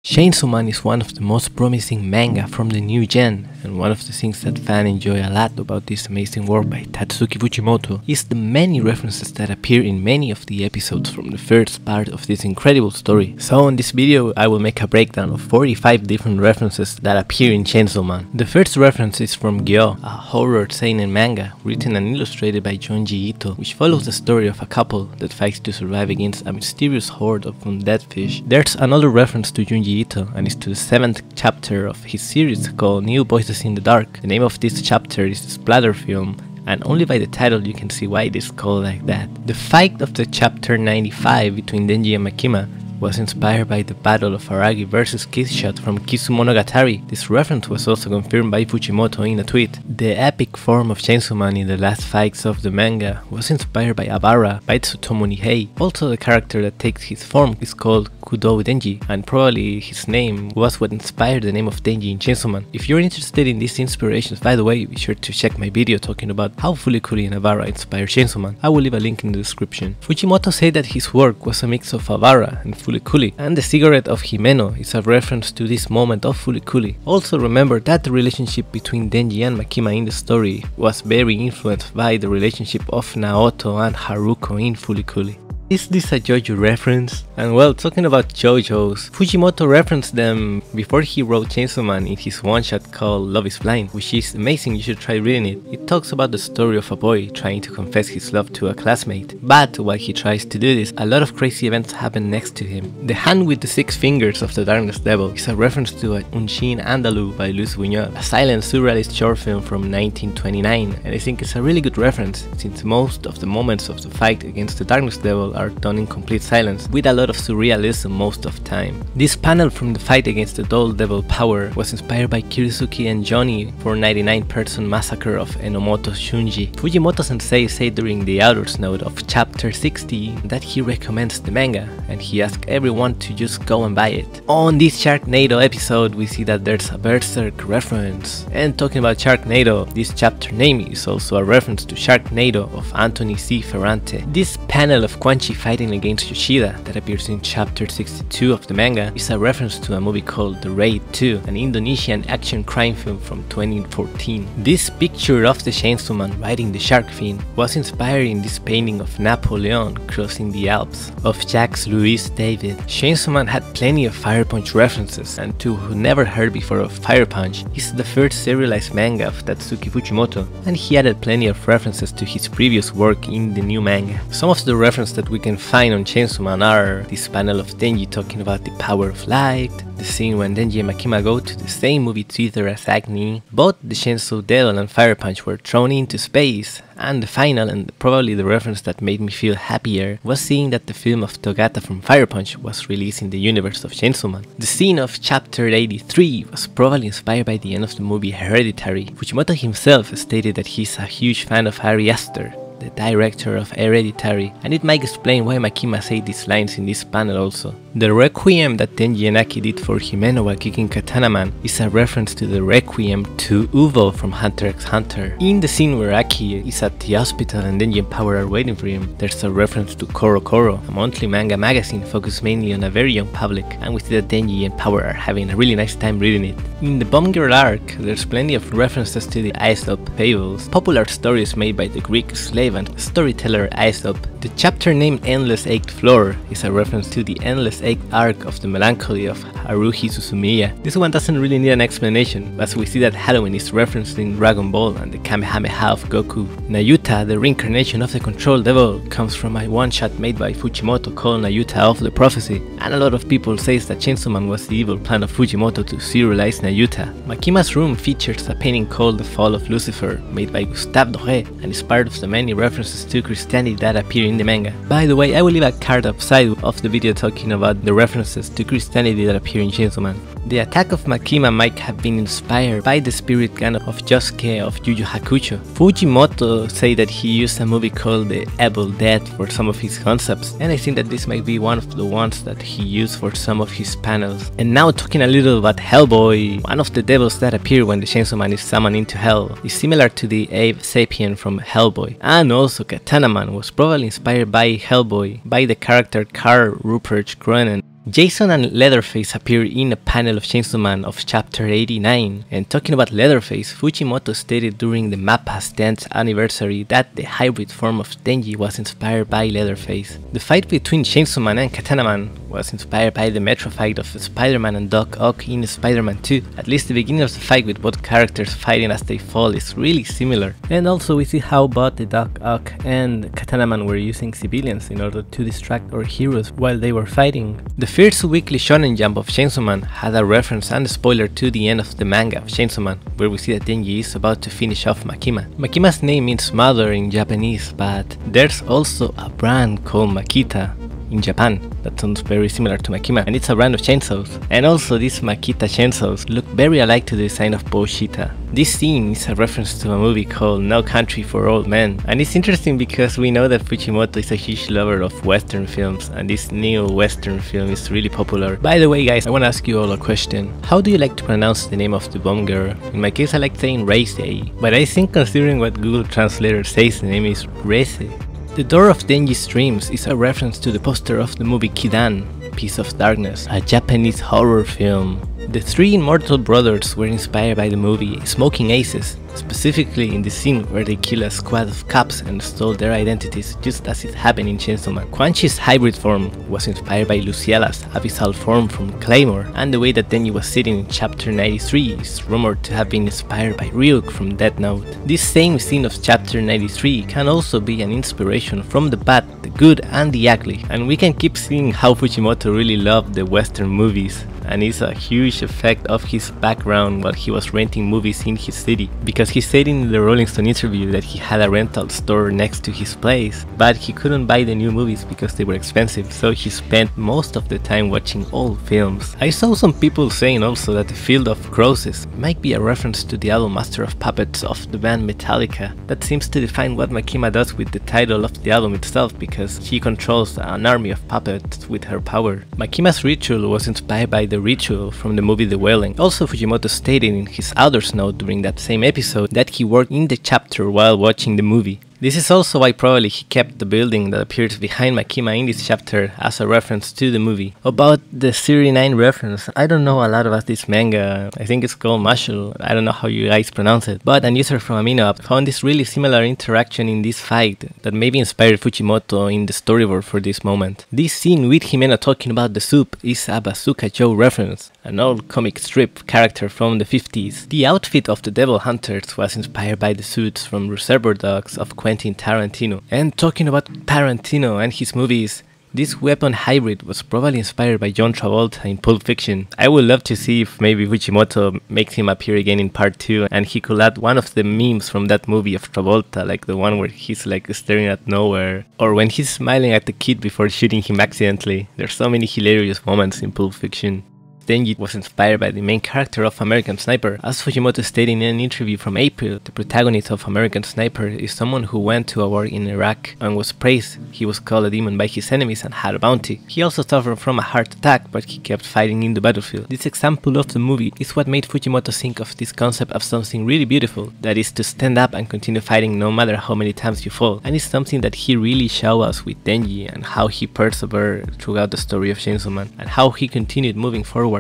Chainsaw Man is one of the most promising manga from the new gen, and one of the things that fans enjoy a lot about this amazing work by Tatsuki Fujimoto is the many references that appear in many of the episodes from the first part of this incredible story. So in this video I will make a breakdown of 45 different references that appear in Chainsaw Man. The first reference is from Gyo, a horror seinen manga written and illustrated by Junji Ito, which follows the story of a couple that fights to survive against a mysterious horde of undead fish. There's another reference to Junji Ito, and it's to the 7th chapter of his series called New Voices in the Dark. The name of this chapter is the splatter film, and only by the title you can see why it is called like that. The fight of the chapter 95 between Denji and Makima was inspired by the Battle of Aragi vs Killshot from Kisumonogatari. This reference was also confirmed by Fujimoto in a tweet. The epic form of Chainsaw Man in the last fights of the manga was inspired by Abara by Tsutomu Nihei. Also, the character that takes his form is called Kudou Denji, and probably his name was what inspired the name of Denji in Chainsaw Man. If you're interested in these inspirations, by the way, be sure to check my video talking about how Fulikuli and Abara inspired Chainsaw Man. I will leave a link in the description. Fujimoto said that his work was a mix of Abara and Fulikuli, and the cigarette of Himeno is a reference to this moment of Fulikuli. Also remember that the relationship between Denji and Makima in the story was very influenced by the relationship of Naoto and Haruko in Fulikuli. Is this a JoJo reference? And well, talking about JoJo's, Fujimoto referenced them before he wrote Chainsaw Man in his one-shot called Love is Blind, which is amazing, you should try reading it. It talks about the story of a boy trying to confess his love to a classmate, but while he tries to do this, a lot of crazy events happen next to him. The Hand with the Six Fingers of the Darkness Devil is a reference to Un Chien Andalou by Luis Buñuel, a silent surrealist short film from 1929, and I think it's a really good reference, since most of the moments of the fight against the Darkness Devil are done in complete silence, with a lot of surrealism most of the time. This panel from the fight against the Doll Devil Power was inspired by Kirisuki and Johnny for 99-person massacre of Enomoto Shunji. Fujimoto sensei said during the author's note of chapter 60 that he recommends the manga, and he asked everyone to just go and buy it. On this Sharknado episode we see that there's a Berserk reference, and talking about Sharknado, this chapter name is also a reference to Sharknado of Anthony C. Ferrante. This panel of Quan Chi fighting against Yoshida that appears in chapter 62 of the manga is a reference to a movie called The Raid 2, an Indonesian action crime film from 2014. This picture of the Chainsaw Man riding the shark fin was inspired in this painting of Napoleon crossing the Alps of Jacques Louis David. Chainsaw Man had plenty of Fire Punch references, and to who never heard before of Fire Punch, is the first serialized manga of Tatsuki Fujimoto, and he added plenty of references to his previous work in the new manga. Some of the references that we can find on Chainsaw Man are this panel of Denji talking about the power of light, the scene when Denji and Makima go to the same movie theater as Agni, both the Chainsaw Devil and Fire Punch were thrown into space, and the final, and probably the reference that made me feel happier, was seeing that the film of Togata from Fire Punch was released in the universe of Chainsaw Man. The scene of chapter 83 was probably inspired by the end of the movie Hereditary. Fujimoto himself stated that he's a huge fan of Ari Aster, the director of Hereditary, and it might explain why Makima said these lines in this panel also. The Requiem that Denji and Aki did for Himeno while kicking Katana Man is a reference to the Requiem to Uvo from Hunter x Hunter. In the scene where Aki is at the hospital and Denji and Power are waiting for him, there's a reference to Koro Koro, a monthly manga magazine focused mainly on a very young public, and we see that Denji and Power are having a really nice time reading it. In the Bomb Girl arc, there's plenty of references to the Aesop fables, popular stories made by the Greek slave and storyteller Aesop. The chapter named Endless Eighth Floor is a reference to the Endless Eighth arc of the Melancholy of Haruhi Suzumiya. This one doesn't really need an explanation, as we see that Halloween is referenced in Dragon Ball and the Kamehameha of Goku. Nayuta, the reincarnation of the Control Devil, comes from a one-shot made by Fujimoto called Nayuta of the Prophecy, and a lot of people say that Chainsaw Man was the evil plan of Fujimoto to serialize Nayuta. Makima's room features a painting called The Fall of Lucifer, made by Gustave Doré, and is part of the many references to Christianity that appear in the manga. By the way, I will leave a card upside of the video talking about the references to Christianity that appear in Chainsaw Man. The attack of Makima might have been inspired by the spirit gun of Josuke of Yu Yu Hakusho. Fujimoto said that he used a movie called The Evil Dead for some of his concepts, and I think that this might be one of the ones that he used for some of his panels. And now talking a little about Hellboy, one of the devils that appear when the Chainsaw Man is summoned into hell is similar to the Abe Sapien from Hellboy, and also Katana Man was probably inspired by Hellboy by the character Karl Rupert Kroenen. Jason and Leatherface appear in a panel of Chainsaw Man of chapter 89, and talking about Leatherface, Fujimoto stated during the MAPPA's 10th anniversary that the hybrid form of Denji was inspired by Leatherface. The fight between Chainsaw Man and Katana Man was inspired by the Metro fight of Spider-Man and Doc Ock in Spider-Man 2. At least the beginning of the fight with both characters fighting as they fall is really similar. And also we see how both the Doc Ock and Katana Man were using civilians in order to distract our heroes while they were fighting. The first weekly Shonen Jump of Chainsaw Man had a reference and a spoiler to the end of the manga of Chainsaw Man, where we see that Denji is about to finish off Makima. Makima's name means mother in Japanese, but there's also a brand called Makita in Japan that sounds very similar to Makima, and it's a brand of chainsaws. And also these Makita chainsaws look very alike to the design of Boshita. This scene is a reference to a movie called No Country for Old Men, and it's interesting because we know that Fujimoto is a huge lover of Western films, and this new Western film is really popular. By the way guys, I want to ask you all a question. How do you like to pronounce the name of the bomb girl? In my case I like saying Reise, but I think considering what Google Translator says, the name is Reise. The Door of Denji's Dreams is a reference to the poster of the movie Kidan, Piece of Darkness, a Japanese horror film. The three immortal brothers were inspired by the movie Smoking Aces, specifically in the scene where they kill a squad of cops and stole their identities just as it happened in Chainsaw Man. Quan Chi's hybrid form was inspired by Luciela's abyssal form from Claymore, and the way that Denji was sitting in chapter 93 is rumored to have been inspired by Ryuk from Death Note. This same scene of chapter 93 can also be an inspiration from the bad, the good and the ugly, and we can keep seeing how Fujimoto really loved the Western movies, and it's a huge effect of his background while he was renting movies in his city, because he said in the Rolling Stone interview that he had a rental store next to his place, but he couldn't buy the new movies because they were expensive, so he spent most of the time watching old films. I saw some people saying also that the Field of Crosses might be a reference to the album Master of Puppets of the band Metallica. That seems to define what Makima does with the title of the album itself, because she controls an army of puppets with her power. Makima's ritual was inspired by the ritual from the movie The Wailing. Also, Fujimoto stated in his author's note during that same episode that he worked in the chapter while watching the movie. This is also why probably he kept the building that appears behind Makima in this chapter as a reference to the movie. About the Series 9 reference, I don't know a lot about this manga. I think it's called Mashle. I don't know how you guys pronounce it. But a user from AminoApp found this really similar interaction in this fight that maybe inspired Fujimoto in the storyboard for this moment. This scene with Himeno talking about the soup is a Bazooka Joe reference, an old comic strip character from the 50s. The outfit of the Devil Hunters was inspired by the suits from Reservoir Dogs of Quentin Tarantino. And talking about Tarantino and his movies, this weapon hybrid was probably inspired by John Travolta in Pulp Fiction. I would love to see if maybe Fujimoto makes him appear again in part 2 and he could add one of the memes from that movie of Travolta, like the one where he's like staring at nowhere, or when he's smiling at the kid before shooting him accidentally. There's so many hilarious moments in Pulp Fiction. Denji was inspired by the main character of American Sniper. As Fujimoto stated in an interview from April, the protagonist of American Sniper is someone who went to a war in Iraq and was praised. He was called a demon by his enemies and had a bounty. He also suffered from a heart attack, but he kept fighting in the battlefield. This example of the movie is what made Fujimoto think of this concept of something really beautiful, that is to stand up and continue fighting no matter how many times you fall. And it's something that he really showed us with Denji and how he persevered throughout the story of Chainsaw Man and how he continued moving forward.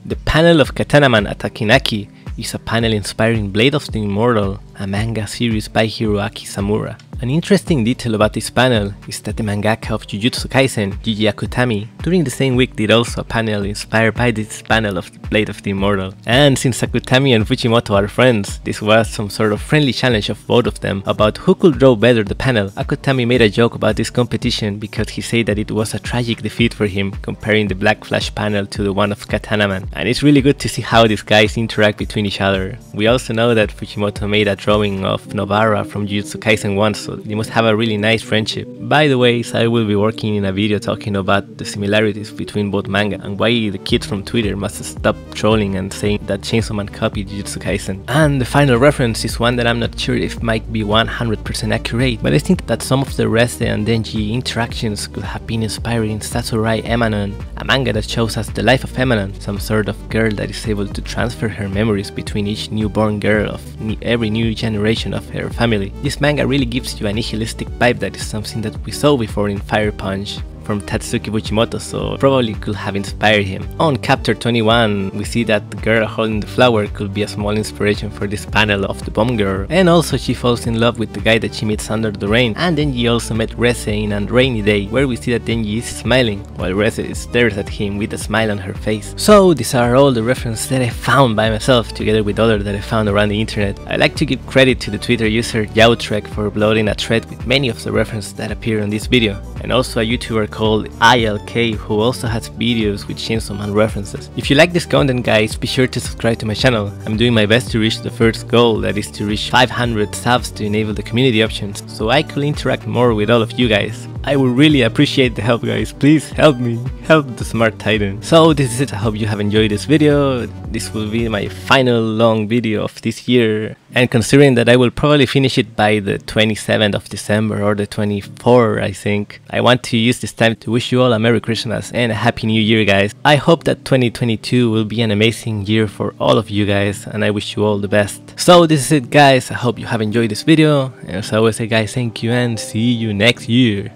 The panel of Katana Man attacking Aki is a panel inspiring Blade of the Immortal, a manga series by Hiroaki Samura. An interesting detail about this panel is that the mangaka of Jujutsu Kaisen, Gigi Akutami, during the same week did also a panel inspired by this panel of Blade of the Immortal. And since Akutami and Fujimoto are friends, this was some sort of friendly challenge of both of them about who could draw better the panel. Akutami made a joke about this competition because he said that it was a tragic defeat for him, comparing the Black Flash panel to the one of Katana Man. And it's really good to see how these guys interact between each other. We also know that Fujimoto made a drawing of Nobara from Jujutsu Kaisen 1, so they must have a really nice friendship. By the way, I will be working in a video talking about the similarities between both manga and why the kids from Twitter must stop trolling and saying that Chainsaw Man copied Jujutsu Kaisen. And the final reference is one that I'm not sure if might be 100% accurate, but I think that some of the Reste and Denji interactions could have been inspired in Sasurai Emanon, a manga that shows us the life of Emanon, some sort of girl that is able to transfer her memories between each newborn girl of every new generation of her family. This manga really gives you a nihilistic vibe that is something that we saw before in Fire Punch. from Tatsuki Fujimoto, so probably could have inspired him. On chapter 21, we see that the girl holding the flower could be a small inspiration for this panel of the bomb girl, and also she falls in love with the guy that she meets under the rain. And Denji also met Rese in a rainy day, where we see that Denji is smiling, while Rese stares at him with a smile on her face. So these are all the references that I found by myself, together with others that I found around the internet. I like to give credit to the Twitter user Yautrek for uploading a thread with many of the references that appear in this video, and also a YouTuber called ILK who also has videos with Chainsaw Man references. If you like this content, guys, be sure to subscribe to my channel. I'm doing my best to reach the first goal, that is to reach 500 subs to enable the community options, so I could interact more with all of you guys. I would really appreciate the help, guys. Please help me, help the Smart Titan. So this is it. I hope you have enjoyed this video. This will be my final long video of this year, and considering that I will probably finish it by the 27th of December or the 24th, I think, I want to use this time to wish you all a Merry Christmas and a Happy New Year, guys. I hope that 2022 will be an amazing year for all of you guys, and I wish you all the best. So this is it, guys. I hope you have enjoyed this video, and as always, guys, thank you and see you next year.